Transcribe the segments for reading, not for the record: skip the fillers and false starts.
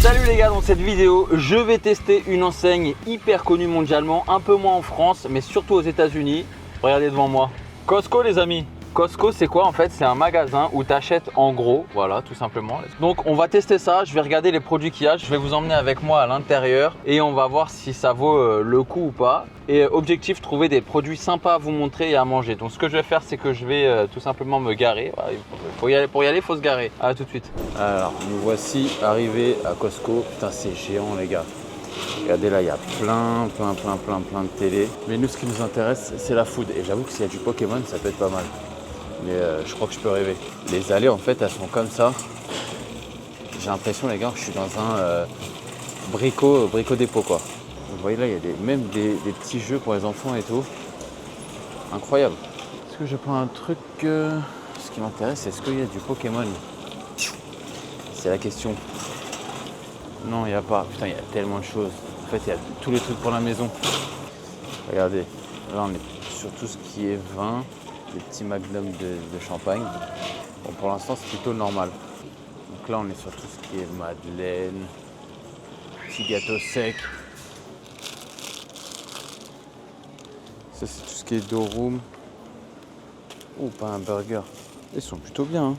Salut les gars, dans cette vidéo, je vais tester une enseigne hyper connue mondialement, un peu moins en France, mais surtout aux États-Unis. Regardez devant moi. Costco les amis. Costco c'est quoi en fait? C'est un magasin où tu achètes en gros, voilà tout simplement. Donc on va tester ça, je vais regarder les produits qu'il y a, je vais vous emmener avec moi à l'intérieur et on va voir si ça vaut le coup ou pas. Et objectif, trouver des produits sympas à vous montrer et à manger. Donc ce que je vais faire, c'est que je vais tout simplement me garer. Voilà, pour y aller, il faut se garer. À tout de suite. Alors nous voici arrivés à Costco. Putain c'est géant les gars. Regardez là, il y a plein de télé. Mais nous, ce qui nous intéresse, c'est la food. Et j'avoue que s'il y a du Pokémon, ça peut être pas mal. Mais je crois que je peux rêver. Les allées, en fait, elles sont comme ça. J'ai l'impression, les gars, que je suis dans un brico dépôt, quoi. Vous voyez là, il y a même des petits jeux pour les enfants et tout. Incroyable. Est-ce que je prends un truc Ce qui m'intéresse, est-ce qu'il y a du Pokémon? C'est la question. Non, il n'y a pas. Putain, il y a tellement de choses. En fait, il y a tous les trucs pour la maison. Regardez, là, on est sur tout ce qui est vin, des petits magnums de champagne. Bon, pour l'instant, c'est plutôt normal. Donc là, on est sur tout ce qui est madeleine, petits gâteaux secs. Ça, c'est tout ce qui est Dorum. Oh, pas un burger. Ils sont plutôt bien. Hein.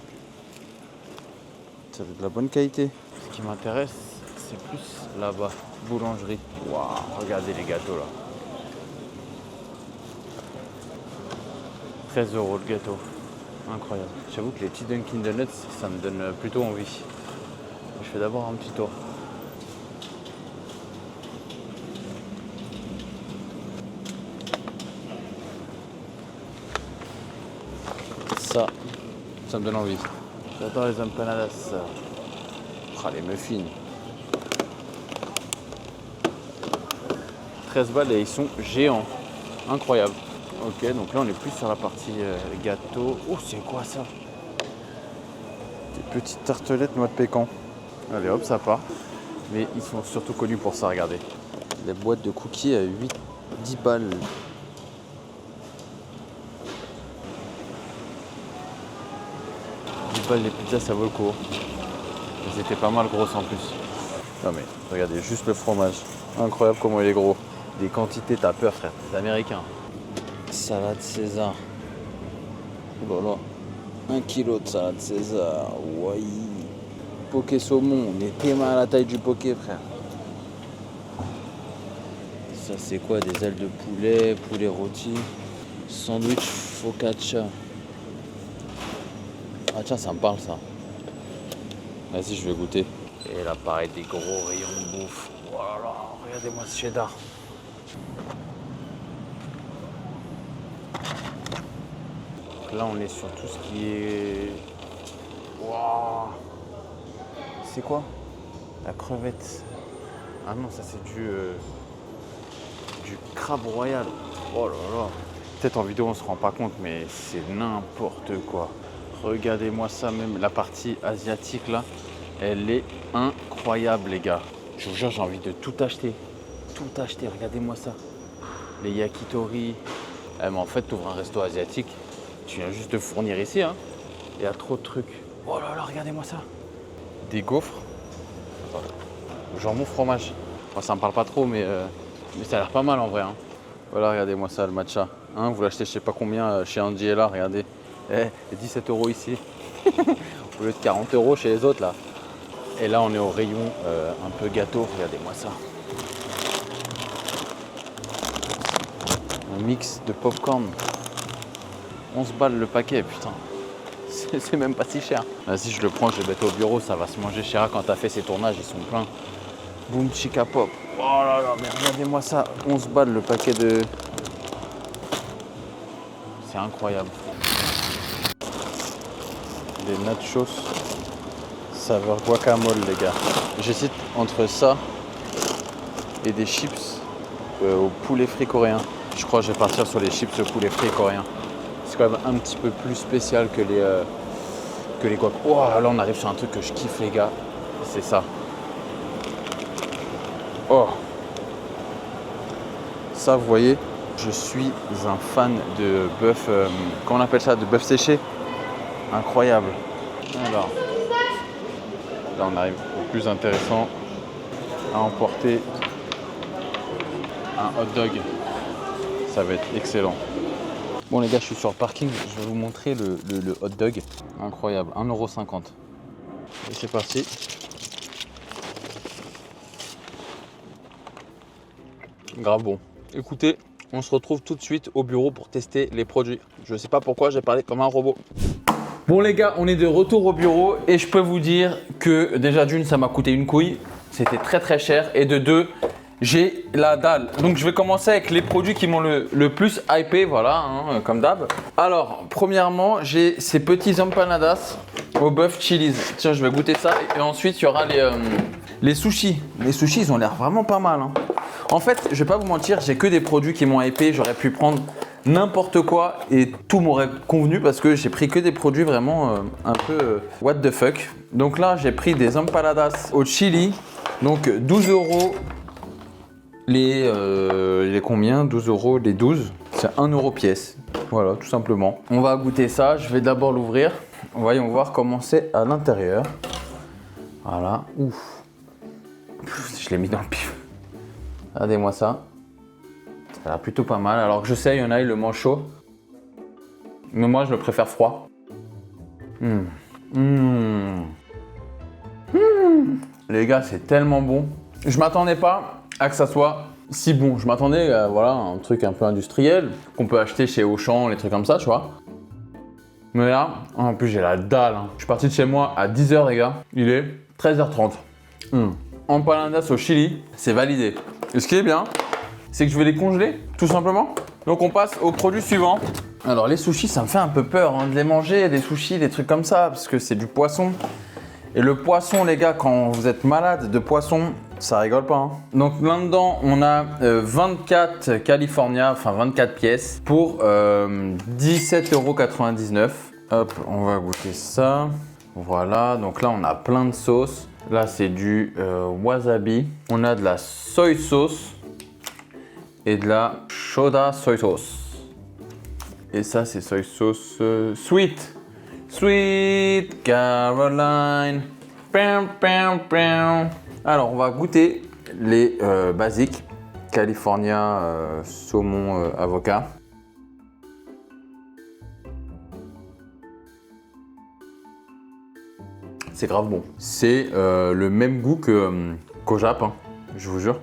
Ça a de la bonne qualité. Ce qui m'intéresse, c'est plus là-bas, boulangerie. Waouh, regardez les gâteaux là. 13 € le gâteau. Incroyable. J'avoue que les petits Dunkin' Donuts, ça me donne plutôt envie. Je fais d'abord un petit tour. Ça me donne envie. J'adore les empanadas. Ah, les muffins. 13 balles et ils sont géants. Incroyable. Ok, donc là on est plus sur la partie gâteau. Oh, c'est quoi ça? Des petites tartelettes noix de pécan. Allez hop, ça part. Mais ils sont surtout connus pour ça, regardez. Les boîtes de cookies à 10 balles. Les pizzas, ça vaut le coup. Elles étaient pas mal grosses en plus. Non mais regardez, juste le fromage. Incroyable comment il est gros. Des quantités, t'as peur frère, c'est américain. Salade César. Oh là là. 1 kilo de salade César. Ouais. Poké saumon. On est tellement à la taille du poké frère. Ça c'est quoi? Des ailes de poulet, poulet rôti. Sandwich focaccia. Ah tiens, ça me parle ça. Vas-y, je vais goûter. Et là, pareil, des gros rayons de bouffe. Oh là là, regardez-moi ce cheddar. Donc là, on est sur tout ce qui est... Waouh. C'est quoi? La crevette. Ah non, ça c'est du crabe royal. Oh là là. Peut-être en vidéo, on se rend pas compte, mais c'est n'importe quoi. Regardez-moi ça, même la partie asiatique là, elle est incroyable les gars. Je vous jure, j'ai envie de tout acheter. Tout acheter, regardez-moi ça. Les yakitori. Mais en fait, tu ouvres un resto asiatique, tu viens juste de fournir ici. Hein. Il y a trop de trucs. Oh là là, regardez-moi ça. Des gaufres. Jambon fromage. Moi, ça me parle pas trop, mais ça a l'air pas mal en vrai. Hein. Voilà, regardez-moi ça, le matcha. Hein, vous l'achetez je sais pas combien chez Andy et là, regardez. 17 € ici, au lieu de 40 € chez les autres là. Et là on est au rayon un peu gâteau, regardez-moi ça. Un mix de popcorn. 11 balles le paquet, putain. C'est même pas si cher. Vas-y, je le prends, je vais le mettre au bureau, ça va se manger cher quand t'as fait ces tournages, ils sont pleins. Boom chica pop. Oh là là, mais regardez-moi ça. 11 balles le paquet de... C'est incroyable. Des nachos saveur guacamole les gars. J'hésite entre ça et des chips au poulet frit coréen. Je crois que je vais partir sur les chips au poulet frit coréen. C'est quand même un petit peu plus spécial que les guac. Oh là on arrive sur un truc que je kiffe les gars. C'est ça. Oh. Ça vous voyez, je suis un fan de bœuf, comment on appelle ça, de bœuf séché. Incroyable. Alors, là on arrive au plus intéressant. à emporter un hot dog. Ça va être excellent. Bon les gars, je suis sur le parking, je vais vous montrer le hot dog. Incroyable, 1,50 €. Et c'est parti. Grave bon. Écoutez, on se retrouve tout de suite au bureau pour tester les produits. Je sais pas pourquoi j'ai parlé comme un robot. Bon les gars, on est de retour au bureau et je peux vous dire que déjà d'une, ça m'a coûté une couille. C'était très très cher. Et de deux, j'ai la dalle. Donc je vais commencer avec les produits qui m'ont le plus hypé, voilà, hein, comme d'hab. Alors, premièrement, j'ai ces petits empanadas au bœuf chilies. Tiens, je vais goûter ça. Et ensuite, il y aura les sushis. Les sushis, ils ont l'air vraiment pas mal, hein. En fait, je vais pas vous mentir, j'ai que des produits qui m'ont hypé. J'aurais pu prendre n'importe quoi et tout m'aurait convenu parce que j'ai pris que des produits vraiment un peu what the fuck. Donc là, j'ai pris des empanadas au chili. Donc 12 € les combien? 12 € les 12. C'est 1 € pièce. Voilà, tout simplement. On va goûter ça. Je vais d'abord l'ouvrir. Voyons voir comment c'est à l'intérieur. Voilà. Ouf. Je l'ai mis dans le pif. Regardez-moi ça. Ça a l'air plutôt pas mal. Alors que je sais, il y en a, ils le mangent chaud. Mais moi, je le préfère froid. Les gars, c'est tellement bon. Je m'attendais pas à que ça soit si bon. Je m'attendais à voilà, un truc un peu industriel qu'on peut acheter chez Auchan, les trucs comme ça, tu vois. Mais là, en plus, j'ai la dalle, hein. Je suis parti de chez moi à 10 h, les gars. Il est 13 h 30. Empanadas au chili, c'est validé. Et ce qui est bien, c'est que je vais les congeler, tout simplement. Donc on passe au produit suivant. Alors les sushis, ça me fait un peu peur hein, de les manger, des sushis, des trucs comme ça, parce que c'est du poisson. Et le poisson, les gars, quand vous êtes malade de poisson, ça rigole pas, hein. Donc là-dedans, on a 24 California, enfin 24 pièces pour 17,99 €. Hop, on va goûter ça. Voilà, donc là, on a plein de sauces. Là, c'est du wasabi. On a de la soy sauce et de la soda soy sauce. Et ça, c'est soy sauce sweet. Sweet Caroline. Pam, pam, pam. Alors, on va goûter les basiques. California saumon avocat. C'est grave bon. C'est le même goût qu'au Japon, hein, je vous jure.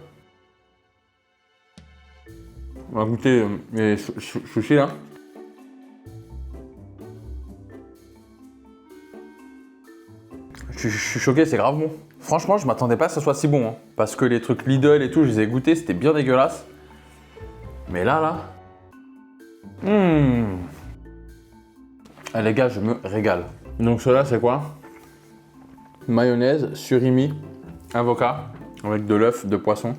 On va goûter les sushis là. Je suis choqué, c'est grave bon. Franchement, je m'attendais pas à que ce soit si bon, hein, parce que les trucs Lidl et tout, je les ai goûtés, c'était bien dégueulasse. Mais là. Ah, les gars, je me régale. Donc cela, c'est quoi? Mayonnaise, surimi, avocat, avec de l'œuf, de poisson.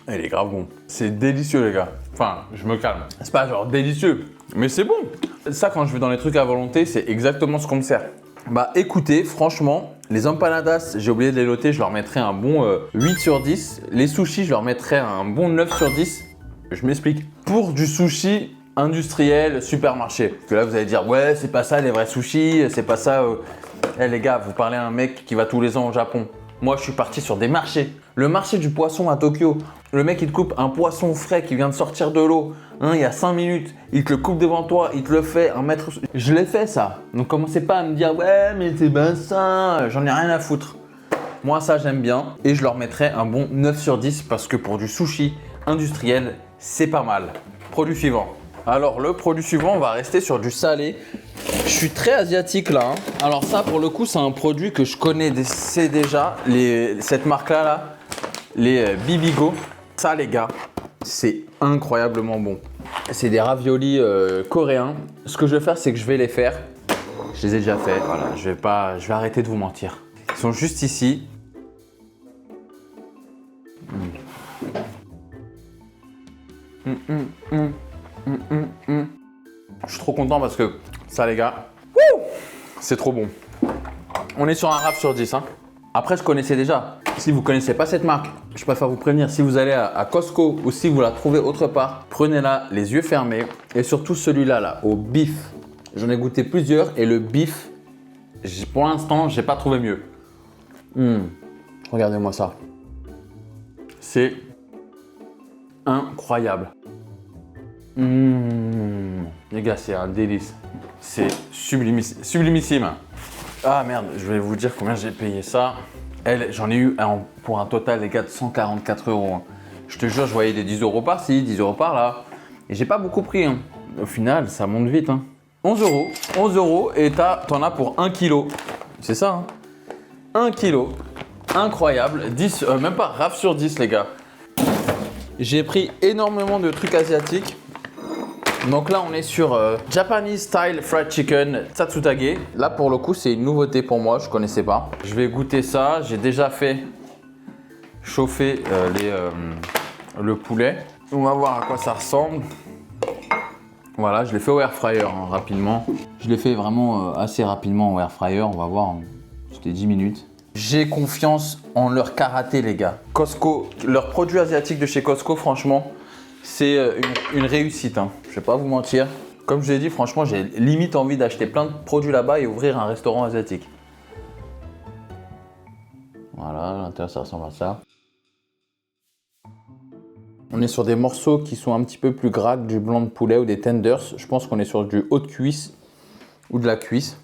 Il est grave bon. C'est délicieux les gars. Enfin, je me calme. C'est pas genre délicieux, mais c'est bon. Ça, quand je vais dans les trucs à volonté, c'est exactement ce qu'on me sert. Bah écoutez, franchement, les empanadas, j'ai oublié de les noter, je leur mettrais un bon 8 sur 10. Les sushis, je leur mettrais un bon 9 sur 10. Je m'explique. Pour du sushi industriel, supermarché. Parce que là, vous allez dire, ouais, c'est pas ça les vrais sushis, c'est pas ça. Les gars, vous parlez à un mec qui va tous les ans au Japon. Moi, je suis parti sur des marchés. Le marché du poisson à Tokyo. Le mec, il te coupe un poisson frais qui vient de sortir de l'eau. Hein, il y a 5 minutes. Il te le coupe devant toi. Il te le fait un mètre. Je l'ai fait, ça. Donc, commencez pas à me dire, ouais, mais c'est ben ça. J'en ai rien à foutre. Moi, ça, j'aime bien. Et je leur mettrais un bon 9 sur 10 parce que pour du sushi industriel, c'est pas mal. Produit suivant. Alors, le produit suivant, on va rester sur du salé. Je suis très asiatique là, hein. Alors ça, pour le coup, c'est un produit que je connais déjà. Cette marque-là, là, les Bibigo. Ça, les gars, c'est incroyablement bon. C'est des raviolis coréens. Ce que je vais faire, c'est que je vais les faire. Je les ai déjà fait. Voilà, je vais arrêter de vous mentir. Ils sont juste ici. Je suis trop content parce que ça, les gars, c'est trop bon. On est sur un RAF sur 10. Hein. Après, je connaissais déjà. Si vous ne connaissez pas cette marque, je préfère vous prévenir. Si vous allez à Costco ou si vous la trouvez autre part, prenez-la les yeux fermés. Et surtout celui-là, là, au beef. J'en ai goûté plusieurs et le beef, pour l'instant, j'ai pas trouvé mieux. Regardez-moi ça. C'est incroyable. Les gars, c'est un délice. C'est sublimissime. Ah merde, je vais vous dire combien j'ai payé ça. J'en ai eu pour un total, les gars, de 144 €. Je te jure, je voyais des 10 € par-ci, 10 € par-là. Et j'ai pas beaucoup pris. Au final, ça monte vite. 11 €. 11 € et t'en as pour 1 kg. C'est ça, 1 kg. Incroyable. 10, même pas, RAF sur 10, les gars. J'ai pris énormément de trucs asiatiques. Donc là, on est sur Japanese Style Fried Chicken Tatsutage. Là, pour le coup, c'est une nouveauté pour moi, je connaissais pas. Je vais goûter ça. J'ai déjà fait chauffer le poulet. On va voir à quoi ça ressemble. Voilà, je l'ai fait au air fryer rapidement. Je l'ai fait vraiment assez rapidement au air fryer. On va voir, c'était 10 minutes. J'ai confiance en leur karaté, les gars. Costco, leurs produits asiatiques de chez Costco, franchement, c'est une réussite. Je vais pas vous mentir. Comme je vous ai dit, franchement, j'ai limite envie d'acheter plein de produits là-bas et ouvrir un restaurant asiatique. Voilà, à l'intérieur, ça ressemble à ça. On est sur des morceaux qui sont un petit peu plus gras que du blanc de poulet ou des tenders. Je pense qu'on est sur du haut de cuisse ou de la cuisse.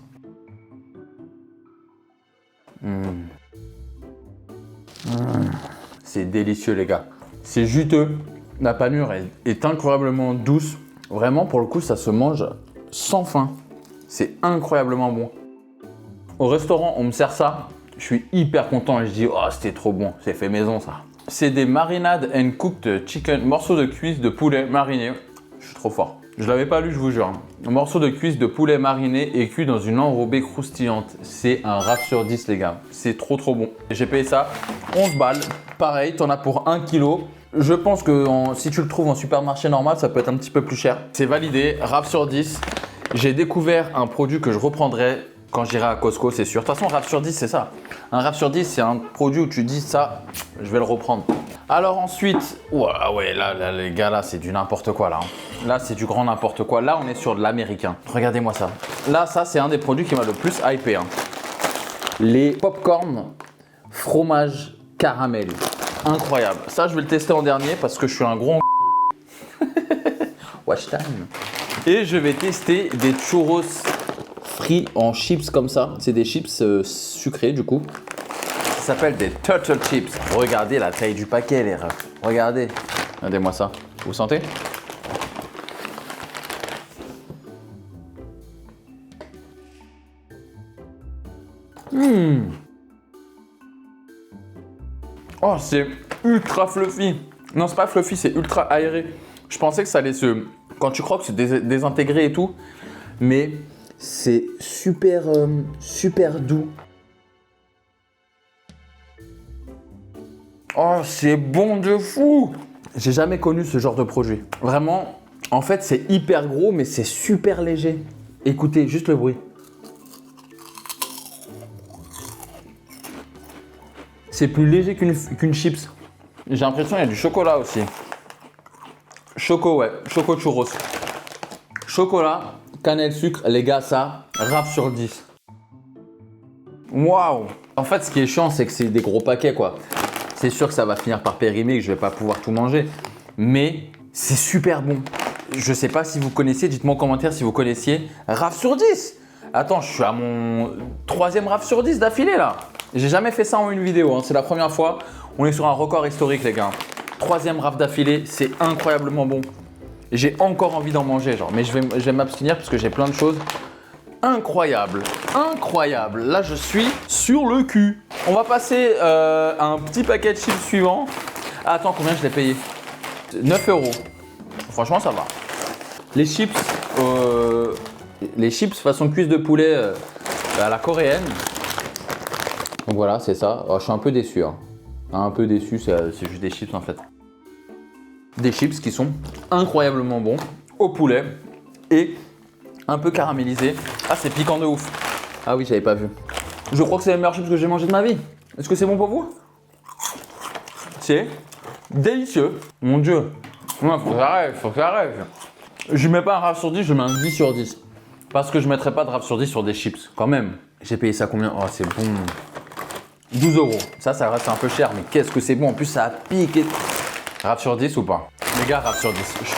C'est délicieux, les gars. C'est juteux. La panure est incroyablement douce. Vraiment, pour le coup, ça se mange sans faim. C'est incroyablement bon. Au restaurant, on me sert ça. Je suis hyper content et je dis, oh, c'était trop bon. C'est fait maison, ça. C'est des marinades and cooked chicken, morceaux de cuisse de poulet mariné. Je suis trop fort. Je l'avais pas lu, je vous jure. Un morceau de cuisse de poulet mariné et cuit dans une enrobée croustillante. C'est un RAF sur 10, les gars. C'est trop bon. J'ai payé ça 11 balles. Pareil, t'en as pour 1 kg. Je pense que si tu le trouves en supermarché normal, ça peut être un petit peu plus cher. C'est validé, RAF sur 10. J'ai découvert un produit que je reprendrai quand j'irai à Costco, c'est sûr. De toute façon, RAF sur 10, c'est ça. Un RAF sur 10, c'est un produit où tu dis ça, je vais le reprendre. Alors ensuite, ouais, là, les gars, là, c'est du n'importe quoi, là. Là, c'est du grand n'importe quoi. Là, on est sur de l'américain. Regardez-moi ça. Là, ça, c'est un des produits qui m'a le plus hypé. Les popcorn fromage caramel. Incroyable. Ça, je vais le tester en dernier parce que je suis un gros watch time. Et je vais tester des churros frits en chips comme ça. C'est des chips sucrés du coup. Ça s'appelle des turtle chips. Regardez la taille du paquet, les refs. Regardez. Regardez-moi ça. Vous sentez? Oh, c'est ultra fluffy. Non, c'est pas fluffy, c'est ultra aéré. Je pensais que ça allait quand tu croques, se désintégrer et tout. Mais c'est super, super doux. Oh, c'est bon de fou. J'ai jamais connu ce genre de produit. Vraiment, en fait, c'est hyper gros, mais c'est super léger. Écoutez, juste le bruit. C'est plus léger qu'une chips. J'ai l'impression qu'il y a du chocolat aussi. Choco churros. Chocolat, cannelle, sucre, les gars, ça, RAF sur 10. Waouh! En fait, ce qui est chiant, c'est que c'est des gros paquets, quoi. C'est sûr que ça va finir par périmer, que je vais pas pouvoir tout manger. Mais c'est super bon. Je sais pas si vous connaissiez, dites-moi en commentaire si vous connaissiez. RAF sur 10! Attends, je suis à mon 3e RAF sur 10 d'affilée, là. J'ai jamais fait ça en une vidéo, c'est la première fois. On est sur un record historique, les gars. 3e RAF d'affilée, c'est incroyablement bon. J'ai encore envie d'en manger, genre, mais je vais m'abstenir parce que j'ai plein de choses. Incroyable, incroyable. Là, je suis sur le cul. On va passer à un petit paquet de chips suivant. Ah, attends, combien je l'ai payé? 9 €. Franchement, ça va. Les chips façon cuisse de poulet à la coréenne. Donc voilà, c'est ça. Oh, je suis un peu déçu. Un peu déçu, c'est juste des chips en fait. Des chips qui sont incroyablement bons au poulet et un peu caramélisés. Ah, c'est piquant de ouf. Ah oui, j'avais pas vu. Je crois que c'est les meilleurs chips que j'ai mangé de ma vie. Est-ce que c'est bon pour vous? C'est délicieux. Mon Dieu. Ouais, faut que ça rêve. Je mets pas un RAF sur 10, je mets un 10 sur 10. Parce que je mettrais pas de rap sur 10 sur des chips, quand même. J'ai payé ça combien? Oh, c'est bon. 12 €. Ça reste un peu cher, mais qu'est-ce que c'est bon. En plus, ça a piqué. Rap sur 10 ou pas? Les gars, rap sur 10. Je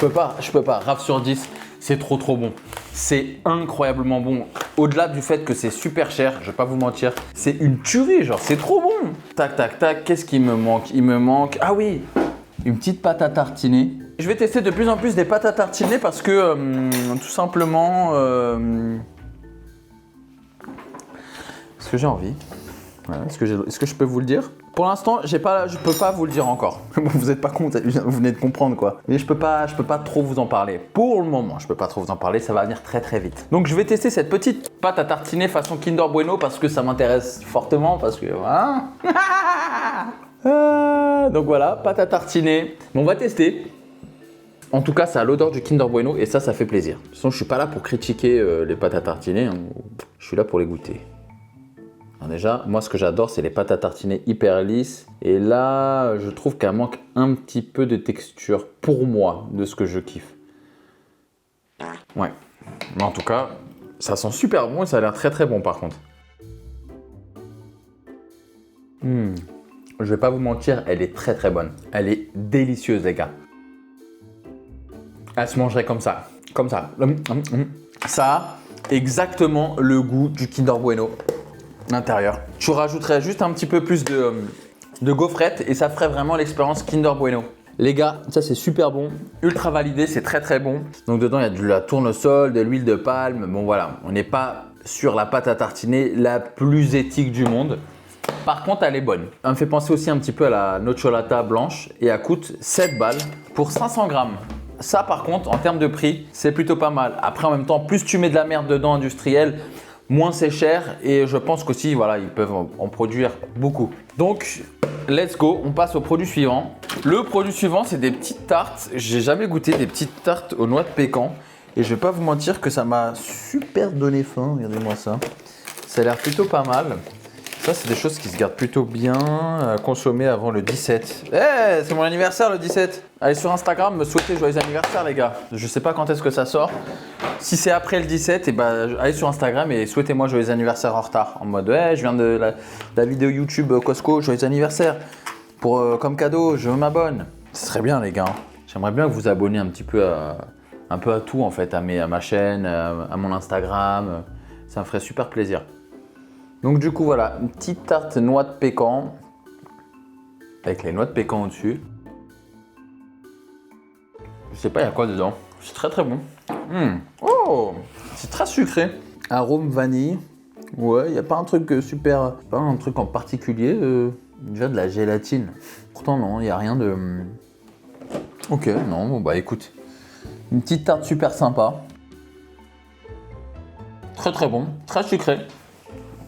peux pas. Rap sur 10, c'est trop bon. C'est incroyablement bon. Au-delà du fait que c'est super cher, je vais pas vous mentir, c'est une tuerie, genre, c'est trop bon. Tac, tac, tac, qu'est-ce qui me manque? Il me manque, ah oui, une petite pâte à tartiner. Je vais tester de plus en plus des pâtes à tartiner parce que, tout simplement, parce que j'ai envie. Voilà, est-ce que je peux vous le dire? Pour l'instant, je peux pas vous le dire encore. Vous n'êtes pas compte, vous venez de comprendre quoi. Mais je peux pas trop vous en parler. Pour le moment, je peux pas trop vous en parler, ça va venir très vite. Donc je vais tester cette petite pâte à tartiner façon Kinder Bueno parce que ça m'intéresse fortement parce que voilà. Donc voilà, pâte à tartiner. On va tester. En tout cas, ça a l'odeur du Kinder Bueno et ça fait plaisir. De toute façon, je suis pas là pour critiquer les pâtes à tartiner, hein. Je suis là pour les goûter. Alors déjà, moi ce que j'adore, c'est les pâtes à tartiner hyper lisses. Et là, je trouve qu'elle manque un petit peu de texture pour moi de ce que je kiffe. Ouais. Mais en tout cas, ça sent super bon et ça a l'air très bon par contre. Je vais pas vous mentir, elle est très bonne. Elle est délicieuse les gars. Elle se mangerait comme ça. Comme ça. Ça a exactement le goût du Kinder Bueno. L'intérieur. Tu rajouterais juste un petit peu plus de gaufrettes et ça ferait vraiment l'expérience Kinder Bueno. Les gars, ça c'est super bon, ultra validé, c'est très bon. Donc dedans il y a de la tournesol, de l'huile de palme. Bon voilà, on n'est pas sur la pâte à tartiner la plus éthique du monde. Par contre, elle est bonne. Elle me fait penser aussi un petit peu à la nocciolata blanche et elle coûte 7 balles pour 500 grammes. Ça par contre, en termes de prix, c'est plutôt pas mal. Après en même temps, plus tu mets de la merde dedans industrielle, moins c'est cher et je pense qu'aussi, voilà, ils peuvent en produire beaucoup. Donc, let's go, on passe au produit suivant. Le produit suivant, c'est des petites tartes. J'ai jamais goûté des petites tartes aux noix de pécan et je vais pas vous mentir que ça m'a super donné faim. Regardez-moi ça. Ça a l'air plutôt pas mal. Ça, c'est des choses qui se gardent plutôt bien à consommer avant le 17. Eh, c'est mon anniversaire le 17. Allez sur Instagram, me souhaiter joyeux anniversaire les gars. Je sais pas quand est-ce que ça sort. Si c'est après le 17, et allez sur Instagram et souhaitez-moi joyeux anniversaire en retard. En mode, ouais, je viens de la vidéo YouTube Costco, joyeux anniversaire. Comme cadeau, je m'abonne. Ce serait bien les gars. J'aimerais bien que vous abonniez un petit peu à tout en fait, à ma chaîne, à mon Instagram. Ça me ferait super plaisir. Donc du coup voilà, une petite tarte noix de pécan avec les noix de pécan au-dessus. Je sais pas il y a quoi dedans. C'est très bon. Oh, c'est très sucré. Arôme vanille. Ouais, il n'y a pas un truc super, pas un truc en particulier. Déjà de la gélatine. Pourtant non, il n'y a rien de. Ok, non, bon bah écoute. Une petite tarte super sympa. Très bon, très sucré.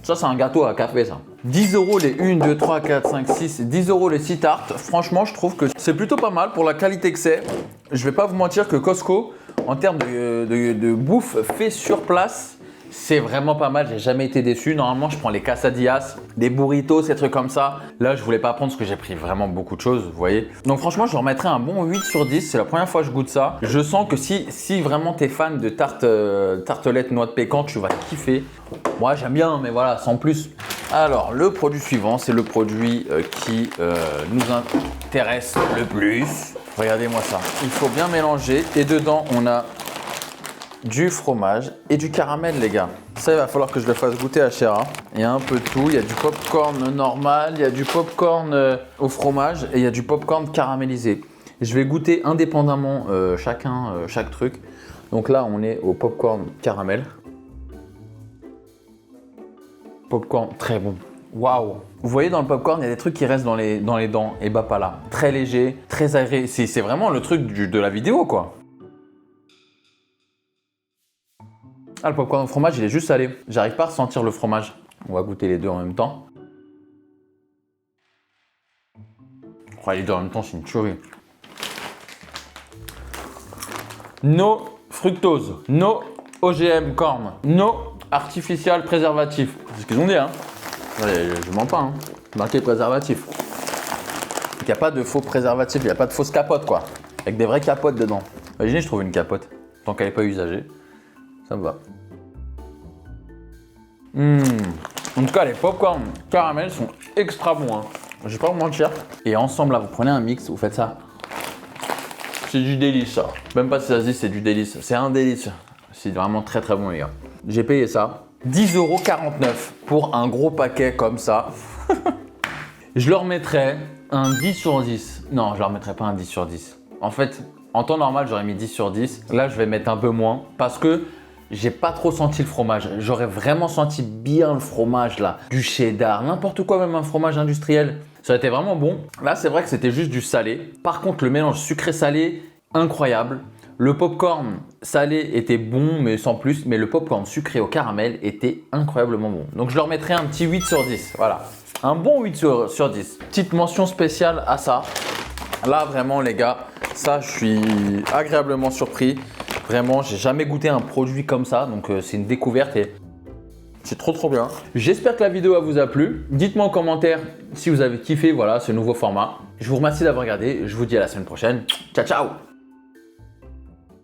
Ça, c'est un gâteau à café, ça. 10 € les 1, 2, 3, 4, 5, 6. 10 € les 6 tartes. Franchement, je trouve que c'est plutôt pas mal pour la qualité que c'est. Je vais pas vous mentir que Costco, en termes de bouffe fait sur place, c'est vraiment pas mal. J'ai jamais été déçu. Normalement, je prends les quesadillas, des burritos, ces trucs comme ça. Là, je voulais pas prendre parce que j'ai pris vraiment beaucoup de choses, vous voyez. Donc franchement, je leur mettrais un bon 8 sur 10. C'est la première fois que je goûte ça. Je sens que si vraiment tu es fan de tartelettes noix de pécan, tu vas kiffer. Moi, j'aime bien, mais voilà, sans plus. Alors, le produit suivant, c'est le produit qui nous intéresse le plus. Regardez-moi ça. Il faut bien mélanger et dedans, on a du fromage et du caramel, les gars. Ça, il va falloir que je le fasse goûter à Chéra. Il y a un peu de tout. Il y a du popcorn normal, il y a du popcorn au fromage et il y a du popcorn caramélisé. Je vais goûter indépendamment chaque truc. Donc là, on est au popcorn caramel. Popcorn très bon. Waouh! Vous voyez dans le popcorn, il y a des trucs qui restent dans les dents. Et bah pas là. Très léger, très agréable. C'est vraiment le truc de la vidéo, quoi. Ah, le popcorn au fromage, il est juste salé. J'arrive pas à ressentir le fromage. On va goûter les deux en même temps. Oh, les deux en même temps, c'est une tuerie. No fructose, no OGM corn, no artificial préservatif. C'est ce qu'ils ont dit, hein. Allez, je mens pas, hein. Marqué préservatif. Il n'y a pas de faux préservatif, il n'y a pas de fausse capote, quoi. Avec des vraies capotes dedans. Imaginez, je trouve une capote. Tant qu'elle n'est pas usagée, ça me va. En tout cas, les popcorn caramel sont extra bons. Hein. Je vais pas vous mentir. Et ensemble, là, vous prenez un mix, vous faites ça. C'est du délice, ça. Même pas si ça se dit, c'est du délice. C'est un délice. C'est vraiment très très bon, les gars. J'ai payé ça 10,49 € pour un gros paquet comme ça. Je leur mettrais un 10 sur 10. Non, je leur mettrais pas un 10 sur 10. En fait, en temps normal, j'aurais mis 10 sur 10. Là, je vais mettre un peu moins parce que j'ai pas trop senti le fromage. J'aurais vraiment senti bien le fromage là. Du cheddar, n'importe quoi, même un fromage industriel. Ça a été vraiment bon. Là, c'est vrai que c'était juste du salé. Par contre, le mélange sucré-salé, incroyable. Le popcorn salé était bon, mais sans plus. Mais le popcorn sucré au caramel était incroyablement bon. Donc, je leur mettrais un petit 8 sur 10. Voilà. Un bon 8 sur 10. Petite mention spéciale à ça. Là, vraiment, les gars, ça, je suis agréablement surpris. Vraiment, j'ai jamais goûté un produit comme ça. Donc, c'est une découverte et c'est trop trop bien. J'espère que la vidéo vous a plu. Dites-moi en commentaire si vous avez kiffé, voilà, ce nouveau format. Je vous remercie d'avoir regardé. Je vous dis à la semaine prochaine. Ciao, ciao!